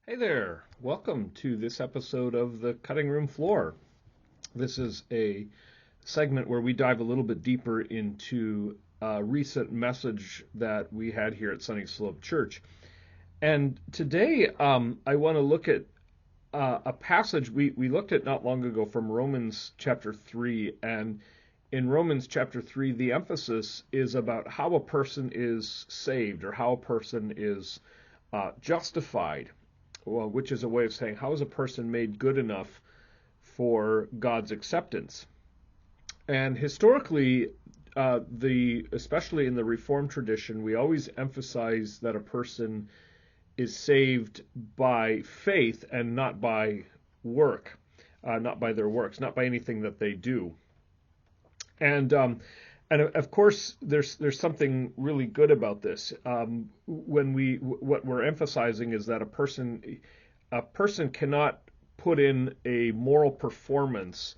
Hey there, welcome to this episode of the Cutting Room Floor. This is a segment where we dive a little bit deeper into a recent message that we had here at Sunny Slope Church. And today I want to look at a passage we looked at not long ago from Romans chapter 3. And in Romans chapter 3, the emphasis is about how a person is saved or how a person is justified, well, which is a way of saying how is a person made good enough for God's acceptance. And historically, especially in the Reformed tradition, we always emphasize that a person is saved by faith and not by work, not by their works, not by anything that they do. And of course, there's something really good about this. What we're emphasizing is that a person cannot put in a moral performance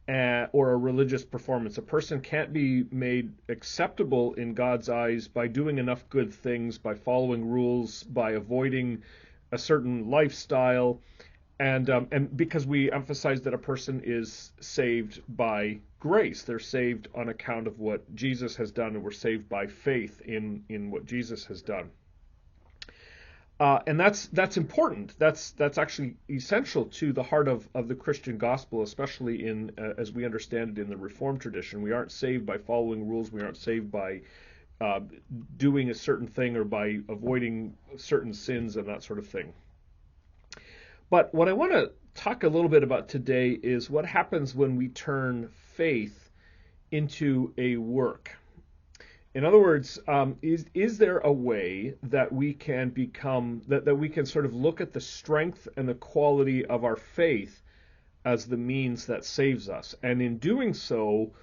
or a religious performance. A person can't be made acceptable in God's eyes by doing enough good things, by following rules, by avoiding a certain lifestyle, and because we emphasize that a person is saved by grace, they're saved on account of what Jesus has done, and we're saved by faith in what Jesus has done. And that's important. That's actually essential to the heart of the Christian gospel, especially in as we understand it in the Reformed tradition. We aren't saved by following rules. We aren't saved by doing a certain thing or by avoiding certain sins and that sort of thing. But what I want to talk a little bit about today is what happens when we turn faith into a work. In other words, is there a way that we can become, that we can sort of look at the strength and the quality of our faith as the means that saves us? And in doing so,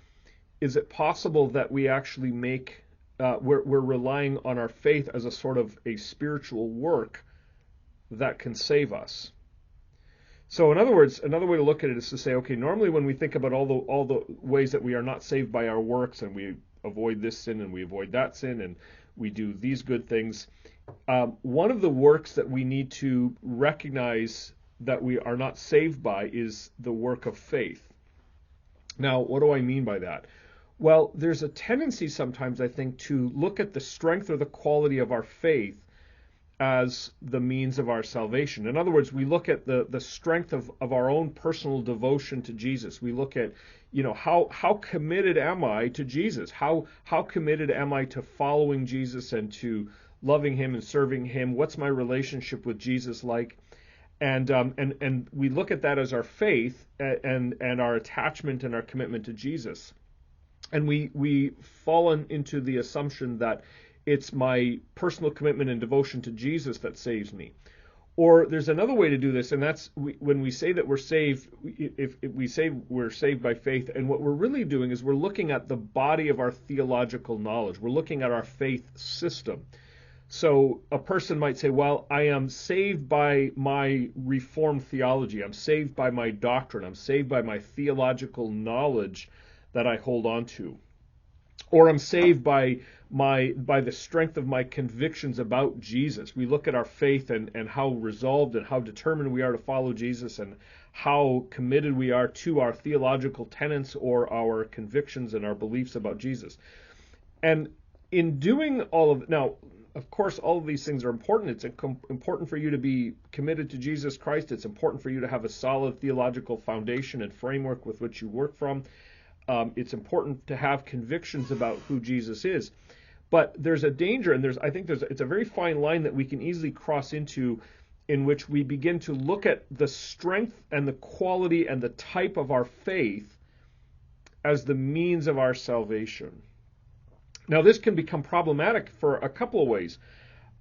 is it possible that we actually we're relying on our faith as a sort of a spiritual work that can save us? So in other words, another way to look at it is to say, okay, normally when we think about all the ways that we are not saved by our works, and we avoid this sin and we avoid that sin and we do these good things, one of the works that we need to recognize that we are not saved by is the work of faith. Now, what do I mean by that? Well, there's a tendency sometimes, I think, to look at the strength or the quality of our faith as the means of our salvation. In other words, we look at the strength of our own personal devotion to Jesus. We look at, how committed am I to Jesus? How committed am I to following Jesus and to loving him and serving him? What's my relationship with Jesus like? And we look at that as our faith and our attachment and our commitment to Jesus. And we fall into the assumption that it's my personal commitment and devotion to Jesus that saves me. Or there's another way to do this, and that's when we say that we're saved, if we say we're saved by faith, and what we're really doing is we're looking at the body of our theological knowledge. We're looking at our faith system. So a person might say, well, I am saved by my Reformed theology. I'm saved by my doctrine. I'm saved by my theological knowledge that I hold on to. Or I'm saved by the strength of my convictions about Jesus. We look at our faith and how resolved and how determined we are to follow Jesus, and how committed we are to our theological tenets or our convictions and our beliefs about Jesus. And in doing all of now, of course, all of these things are important. It's important for you to be committed to Jesus Christ. It's important for you to have a solid theological foundation and framework with which you work from. It's important to have convictions about who Jesus is. But there's a danger, and it's a very fine line that we can easily cross into, in which we begin to look at the strength and the quality and the type of our faith as the means of our salvation. Now, this can become problematic for a couple of ways.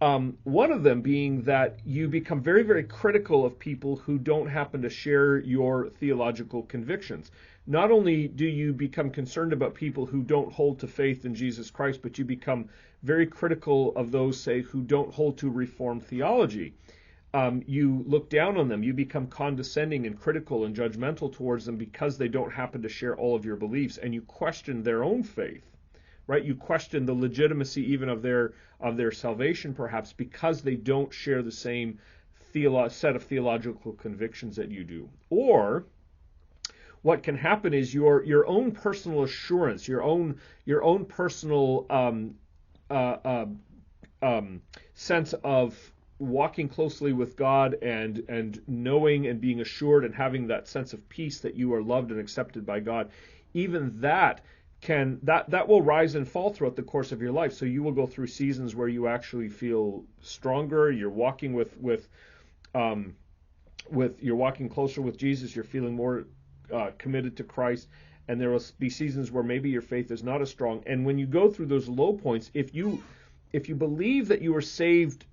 One of them being that you become very, very critical of people who don't happen to share your theological convictions. Not only do you become concerned about people who don't hold to faith in Jesus Christ, but you become very critical of those, say, who don't hold to Reformed theology. You look down on them. You become condescending and critical and judgmental towards them because they don't happen to share all of your beliefs, and you question their own faith. Right? You question the legitimacy even of their salvation, perhaps, because they don't share the same set of theological convictions that you do. Or what can happen is your own personal assurance, your own personal sense of walking closely with God and knowing and being assured and having that sense of peace that you are loved and accepted by God, even that will rise and fall throughout the course of your life. So you will go through seasons where you actually feel stronger. You're walking you're walking closer with Jesus. You're feeling more committed to Christ. And there will be seasons where maybe your faith is not as strong. And when you go through those low points, if you believe that you are saved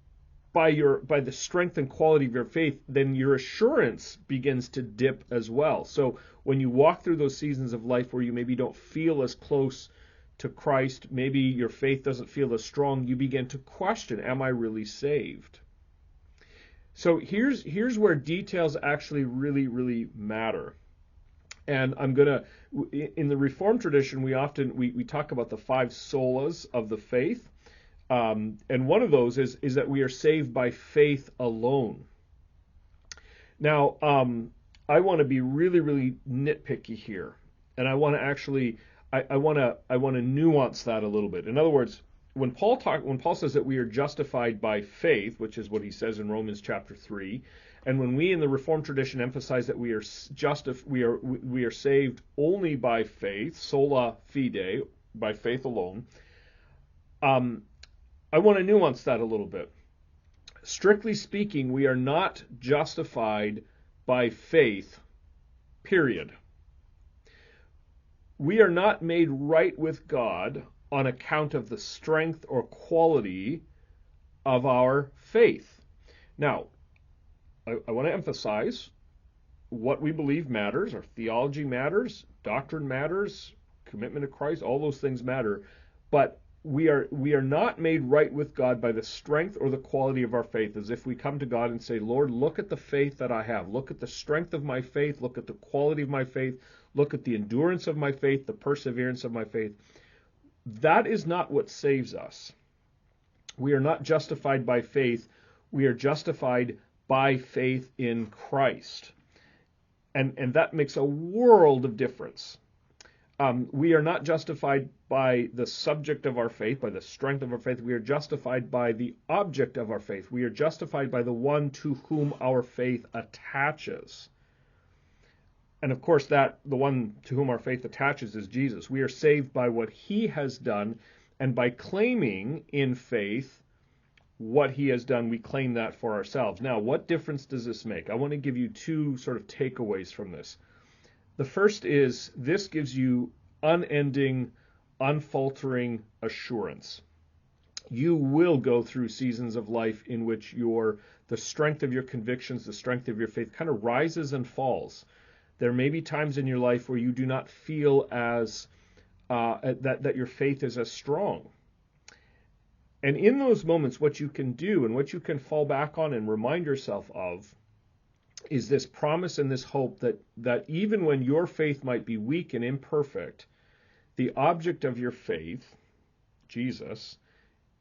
by the strength and quality of your faith, then your assurance begins to dip as well. So when you walk through those seasons of life where you maybe don't feel as close to Christ, maybe your faith doesn't feel as strong, you begin to question, am I really saved? So here's where details actually really, really matter. And in the Reformed tradition, we talk about the 5 solas of the faith. And one of those is that we are saved by faith alone. Now, I want to be really, really nitpicky here, and I want to actually, I want to nuance that a little bit. In other words, when Paul says that we are justified by faith, which is what he says in Romans chapter 3, and when we in the Reformed tradition emphasize that we are saved only by faith, sola fide, by faith alone, I want to nuance that a little bit. Strictly speaking, we are not justified by faith, period. We are not made right with God on account of the strength or quality of our faith. Now, I want to emphasize what we believe matters. Our theology matters, doctrine matters, commitment to Christ, all those things matter. But we are not made right with God by the strength or the quality of our faith, as if we come to God and say, Lord, look at the faith that I have. Look at the strength of my faith. Look at the quality of my faith. Look at the endurance of my faith, the perseverance of my faith. That is not what saves us. We are not justified by faith. We are justified by faith in Christ. And that makes a world of difference. We are not justified by the subject of our faith, by the strength of our faith. We are justified by the object of our faith. We are justified by the one to whom our faith attaches. And of course, the one to whom our faith attaches is Jesus. We are saved by what he has done, and by claiming in faith what he has done, we claim that for ourselves. Now, what difference does this make? I want to give you 2 sort of takeaways from this. The first is this gives you unending, unfaltering assurance. You will go through seasons of life in which the strength of your convictions, the strength of your faith kind of rises and falls. There may be times in your life where you do not feel as that your faith is as strong. And in those moments, what you can do and what you can fall back on and remind yourself of is this promise and this hope that even when your faith might be weak and imperfect, the object of your faith, Jesus,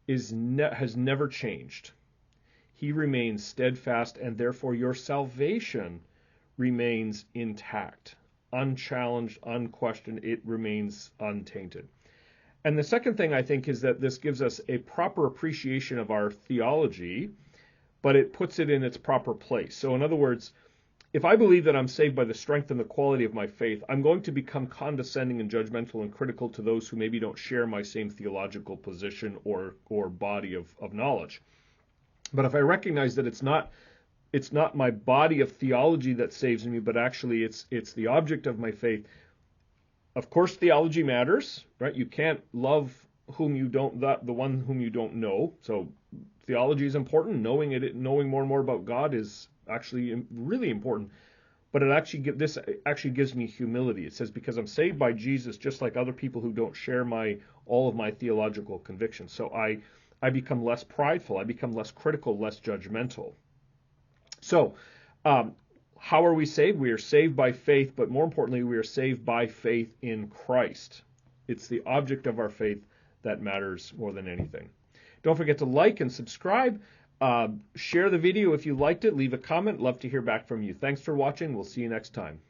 has never changed. He remains steadfast, and therefore your salvation remains intact, unchallenged, unquestioned. It remains untainted. And the second thing I think is that this gives us a proper appreciation of our theology, but it puts it in its proper place. So in other words, if I believe that I'm saved by the strength and the quality of my faith, I'm going to become condescending and judgmental and critical to those who maybe don't share my same theological position or body of knowledge. But if I recognize that it's not my body of theology that saves me, but actually it's the object of my faith. Of course, theology matters, right? You can't love the one whom you don't know. So theology is important. Knowing more and more about God is actually really important. But this actually gives me humility. It says, because I'm saved by Jesus, just like other people who don't share all of my theological convictions. So I become less prideful. I become less critical, less judgmental. So, how are we saved? We are saved by faith, but more importantly, we are saved by faith in Christ. It's the object of our faith that matters more than anything. Don't forget to like and subscribe. Share the video if you liked it. Leave a comment. Love to hear back from you. Thanks for watching. We'll see you next time.